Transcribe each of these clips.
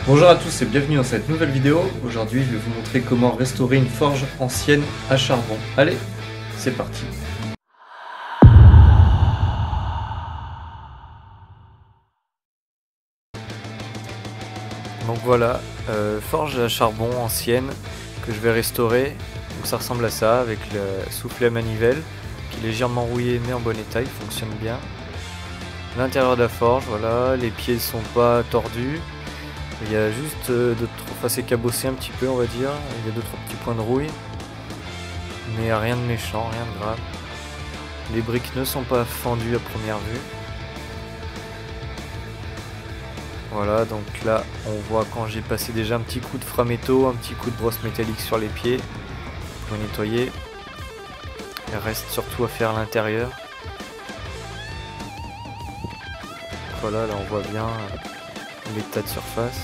Bonjour à tous et bienvenue dans cette nouvelle vidéo. Aujourd'hui je vais vous montrer comment restaurer une forge ancienne à charbon. Allez, c'est parti. Donc voilà, forge à charbon ancienne que je vais restaurer. Donc ça ressemble à ça avec le soufflet à manivelle qui est légèrement rouillé mais en bon état, il fonctionne bien. L'intérieur de la forge, voilà, les pieds sont pas tordus. Il y a juste c'est cabossé un petit peu on va dire, il y a 2-3 petits points de rouille, mais rien de méchant, rien de grave. Les briques ne sont pas fendues à première vue. Voilà, donc là on voit quand j'ai passé déjà un petit coup de framéto, un petit coup de brosse métallique sur les pieds pour nettoyer. Il reste surtout à faire l'intérieur. Voilà, là on voit bien l'état de surface.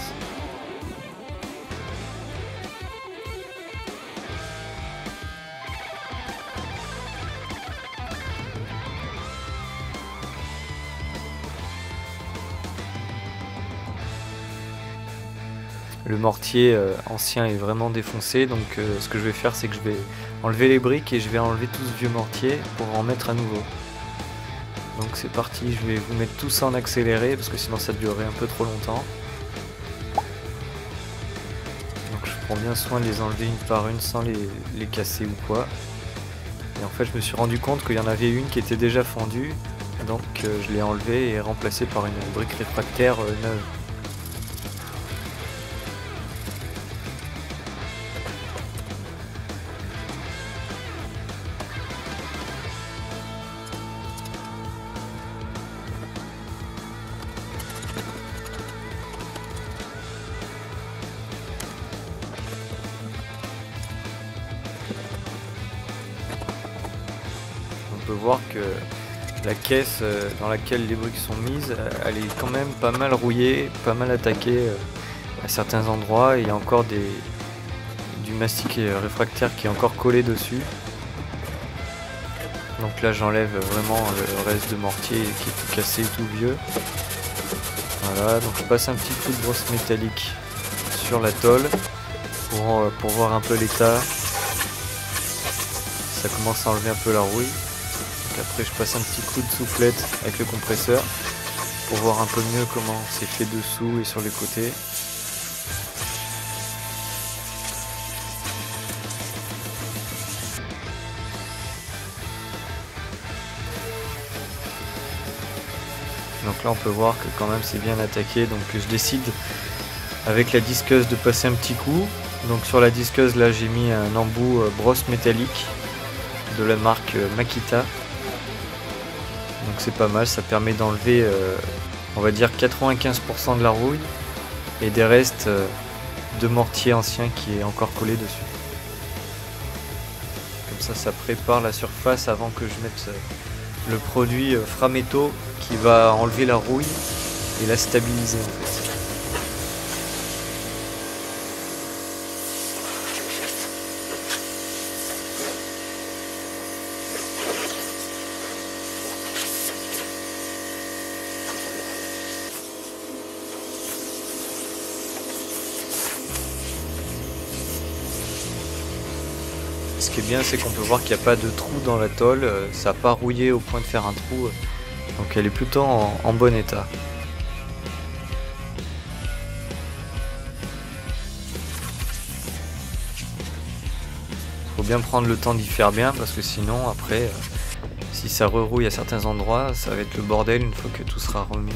Le mortier ancien est vraiment défoncé, donc ce que je vais faire c'est que je vais enlever les briques et je vais enlever tout ce vieux mortier pour en mettre à nouveau. Donc c'est parti, je vais vous mettre tout ça en accéléré parce que sinon ça durerait un peu trop longtemps. Donc je prends bien soin de les enlever une par une sans les casser ou quoi. Et en fait je me suis rendu compte qu'il y en avait une qui était déjà fendue, donc je l'ai enlevée et remplacée par une brique réfractaire neuve. On peut voir que la caisse dans laquelle les briques sont mises, elle est quand même pas mal rouillée, pas mal attaquée à certains endroits. Et il y a encore du mastic réfractaire qui est encore collé dessus. Donc là j'enlève vraiment le reste de mortier qui est tout cassé, tout vieux. Voilà, donc je passe un petit coup de brosse métallique sur la tôle pour voir un peu l'état. Ça commence à enlever un peu la rouille. Après je passe un petit coup de soufflette avec le compresseur pour voir un peu mieux comment c'est fait dessous et sur les côtés. Donc là on peut voir que quand même c'est bien attaqué, donc je décide avec la disqueuse de passer un petit coup. Donc sur la disqueuse là j'ai mis un embout brosse métallique de la marque Makita. Donc c'est pas mal, ça permet d'enlever on va dire 95% de la rouille et des restes de mortier ancien qui est encore collé dessus. Comme ça prépare la surface avant que je mette le produit Frametto qui va enlever la rouille et la stabiliser en fait. Ce qui est bien, c'est qu'on peut voir qu'il n'y a pas de trou dans la tôle, ça n'a pas rouillé au point de faire un trou, donc elle est plutôt en bon état. Il faut bien prendre le temps d'y faire bien parce que sinon après, si ça rerouille à certains endroits, ça va être le bordel une fois que tout sera remis.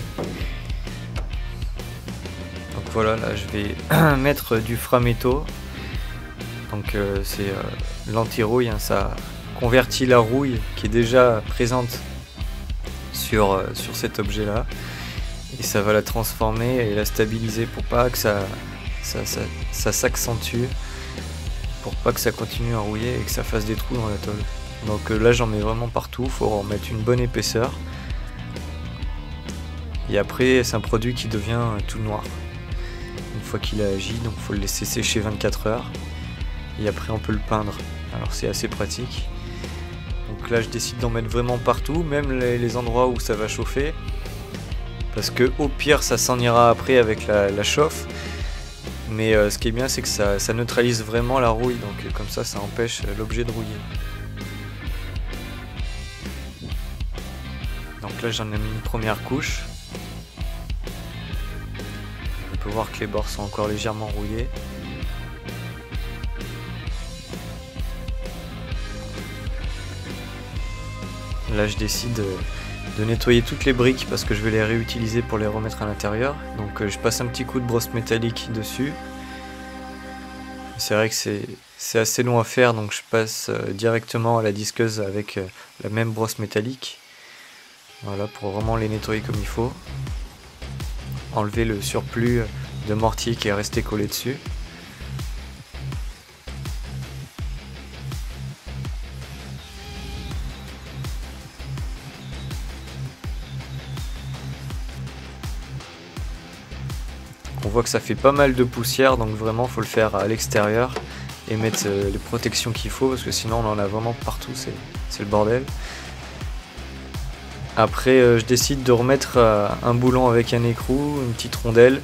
Donc voilà, là je vais mettre du Frametto. Donc c'est l'anti-rouille, hein, ça convertit la rouille qui est déjà présente sur cet objet là et ça va la transformer et la stabiliser pour pas que ça s'accentue, pour pas que ça continue à rouiller et que ça fasse des trous dans la tôle. Donc là j'en mets vraiment partout, faut en mettre une bonne épaisseur et après c'est un produit qui devient tout noir une fois qu'il a agi, donc il faut le laisser sécher 24 heures. Et après on peut le peindre, alors c'est assez pratique. Donc là je décide d'en mettre vraiment partout, même les endroits où ça va chauffer, parce que au pire ça s'en ira après avec la chauffe, Mais ce qui est bien, c'est que ça neutralise vraiment la rouille, donc comme ça empêche l'objet de rouiller. Donc là j'en ai mis une première couche. On peut voir que les bords sont encore légèrement rouillés. Là je décide de nettoyer toutes les briques parce que je vais les réutiliser pour les remettre à l'intérieur. Donc je passe un petit coup de brosse métallique dessus. C'est vrai que c'est assez long à faire, donc je passe directement à la disqueuse avec la même brosse métallique. Voilà, pour vraiment les nettoyer comme il faut. Enlever le surplus de mortier qui est resté collé dessus. On voit que ça fait pas mal de poussière, donc vraiment faut le faire à l'extérieur et mettre les protections qu'il faut parce que sinon on en a vraiment partout, c'est le bordel. Après je décide de remettre un boulon avec un écrou, une petite rondelle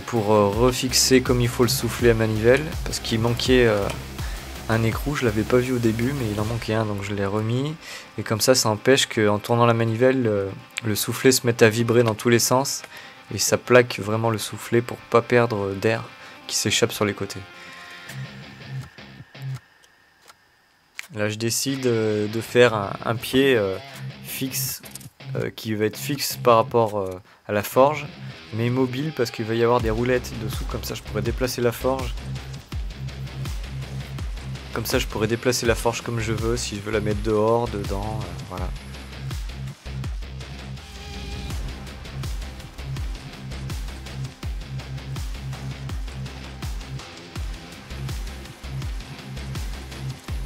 pour refixer comme il faut le soufflet à manivelle parce qu'il manquait un écrou, je l'avais pas vu au début mais il en manquait un donc je l'ai remis et comme ça empêche qu'en tournant la manivelle le soufflet se mette à vibrer dans tous les sens et ça plaque vraiment le soufflet pour pas perdre d'air qui s'échappe sur les côtés. Là je décide de faire un pied fixe qui va être fixe par rapport à la forge mais mobile parce qu'il va y avoir des roulettes dessous, comme ça je pourrais déplacer la forge. Comme ça je pourrais déplacer la forge comme je veux, si je veux la mettre dehors, dedans, voilà.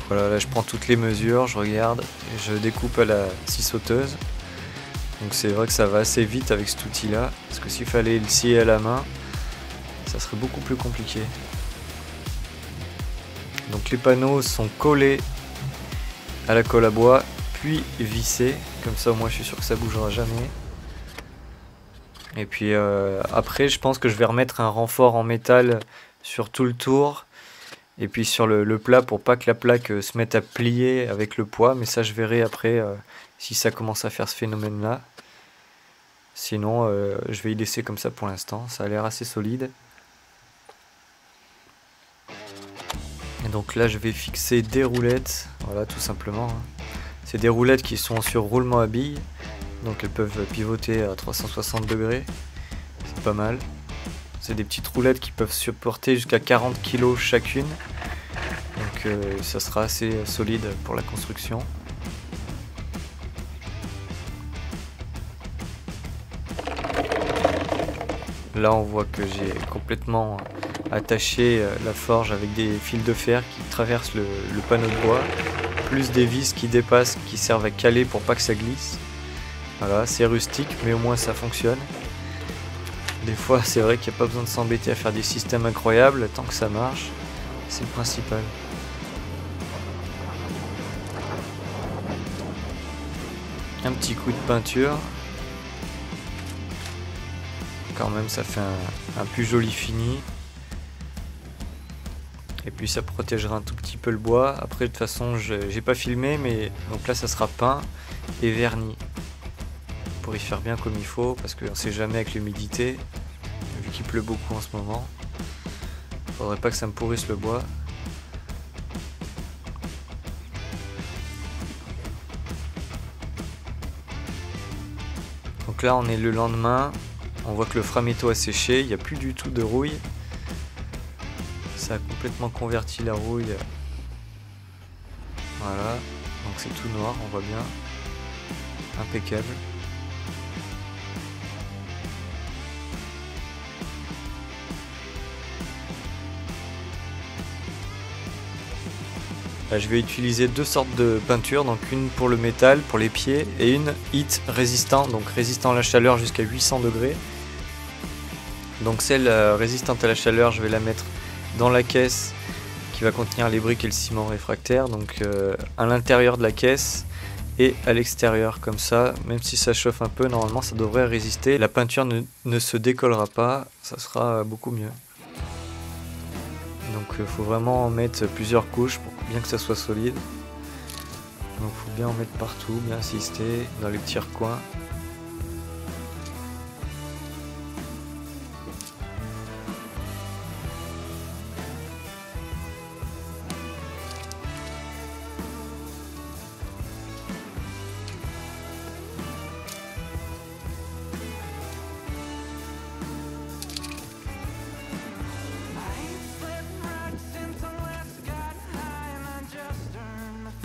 Voilà, là je prends toutes les mesures, je regarde, et je découpe à la scie sauteuse. Donc c'est vrai que ça va assez vite avec cet outil là, parce que s'il fallait le scier à la main, ça serait beaucoup plus compliqué. Donc les panneaux sont collés à la colle à bois, puis vissés, comme ça au moins je suis sûr que ça bougera jamais. Et puis après je pense que je vais remettre un renfort en métal sur tout le tour. Et puis sur le plat pour pas que la plaque se mette à plier avec le poids, mais ça je verrai après si ça commence à faire ce phénomène là. Sinon je vais y laisser comme ça pour l'instant, ça a l'air assez solide. Et donc là je vais fixer des roulettes, voilà tout simplement. C'est des roulettes qui sont sur roulement à billes, donc elles peuvent pivoter à 360 degrés, c'est pas mal. C'est des petites roulettes qui peuvent supporter jusqu'à 40 kg chacune. Donc ça sera assez solide pour la construction. Là on voit que j'ai complètement attaché la forge avec des fils de fer qui traversent le panneau de bois, plus des vis qui dépassent, qui servent à caler pour pas que ça glisse. Voilà, c'est rustique mais au moins ça fonctionne. Des fois c'est vrai qu'il n'y a pas besoin de s'embêter à faire des systèmes incroyables, tant que ça marche, c'est le principal. Un petit coup de peinture. Quand même ça fait un plus joli fini. Et puis ça protégera un tout petit peu le bois. Après de toute façon j'ai pas filmé mais donc là ça sera peint et verni. Pour y faire bien comme il faut parce qu'on sait jamais avec l'humidité vu qu'il pleut beaucoup en ce moment, faudrait pas que ça me pourrisse le bois. Donc là on est le lendemain, on voit que le framéto a séché, il n'y a plus du tout de rouille, ça a complètement converti la rouille, voilà, donc c'est tout noir, on voit bien, impeccable. Je vais utiliser deux sortes de peinture, donc une pour le métal, pour les pieds, et une heat résistant, donc résistant à la chaleur jusqu'à 800 degrés. Donc celle résistante à la chaleur, je vais la mettre dans la caisse qui va contenir les briques et le ciment réfractaire, donc à l'intérieur de la caisse et à l'extérieur, comme ça, même si ça chauffe un peu, normalement ça devrait résister. La peinture ne se décollera pas, ça sera beaucoup mieux. Donc il faut vraiment en mettre plusieurs couches pour bien que ça soit solide. Donc il faut bien en mettre partout, bien insister dans les petits recoins.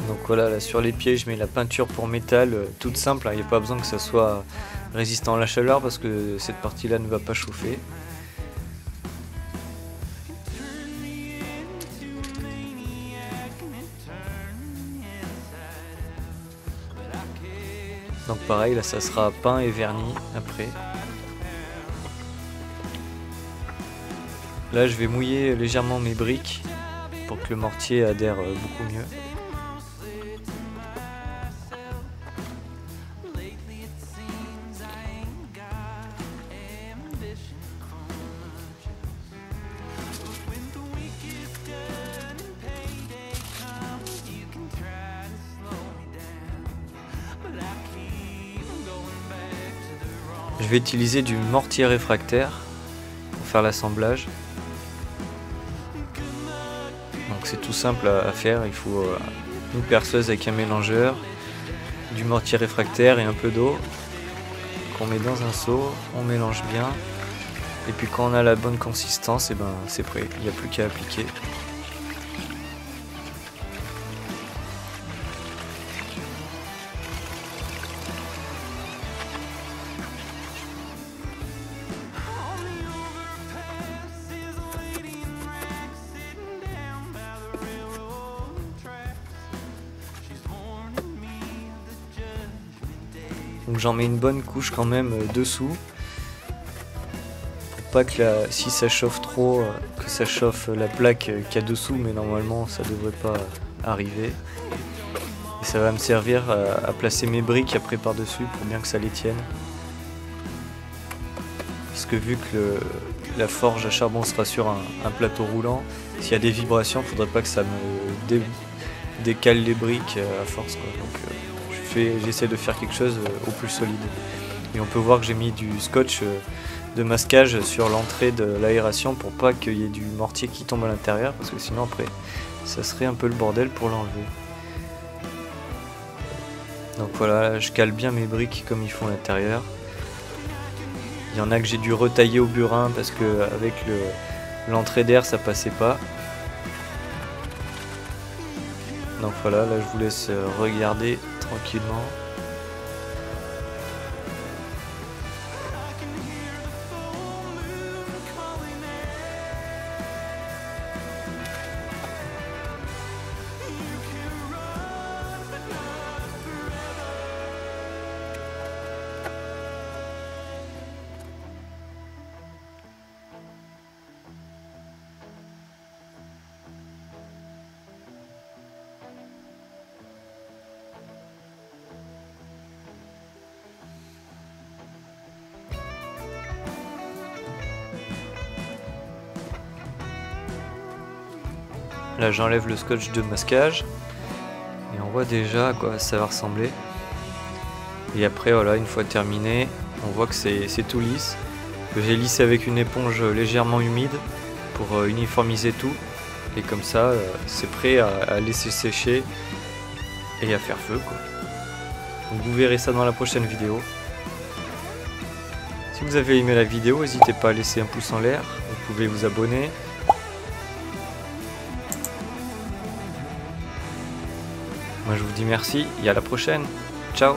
Donc voilà, là sur les pieds je mets la peinture pour métal, toute simple, il n'y a pas besoin que ça soit résistant à la chaleur parce que cette partie là ne va pas chauffer. Donc pareil, là ça sera peint et verni après. Là je vais mouiller légèrement mes briques pour que le mortier adhère beaucoup mieux. Je vais utiliser du mortier réfractaire pour faire l'assemblage. Donc c'est tout simple à faire, il faut une perceuse avec un mélangeur, du mortier réfractaire et un peu d'eau qu'on met dans un seau, on mélange bien et puis quand on a la bonne consistance, et ben c'est prêt, il n'y a plus qu'à appliquer. Donc j'en mets une bonne couche quand même dessous pour pas que si ça chauffe trop, que ça chauffe la plaque qu'il y a dessous, mais normalement ça devrait pas arriver. Et ça va me servir à placer mes briques après par dessus pour bien que ça les tienne. Parce que vu que la forge à charbon sera sur un plateau roulant, s'il y a des vibrations, il ne faudrait pas que ça me décale les briques à force, quoi. Donc j'essaie de faire quelque chose au plus solide. Et on peut voir que j'ai mis du scotch de masquage sur l'entrée de l'aération pour pas qu'il y ait du mortier qui tombe à l'intérieur, parce que sinon après ça serait un peu le bordel pour l'enlever. Donc voilà, je cale bien mes briques comme ils font à l'intérieur. Il y en a que j'ai dû retailler au burin parce que avec l'entrée d'air ça passait pas. Donc voilà, là je vous laisse regarder tranquillement. Là j'enlève le scotch de masquage et on voit déjà à quoi ça va ressembler. Et après voilà, une fois terminé, on voit que c'est tout lisse, que j'ai lissé avec une éponge légèrement humide pour uniformiser tout. Et comme ça c'est prêt à laisser sécher et à faire feu, quoi. Donc vous verrez ça dans la prochaine vidéo. Si vous avez aimé la vidéo, n'hésitez pas à laisser un pouce en l'air, vous pouvez vous abonner. Moi je vous dis merci et à la prochaine. Ciao.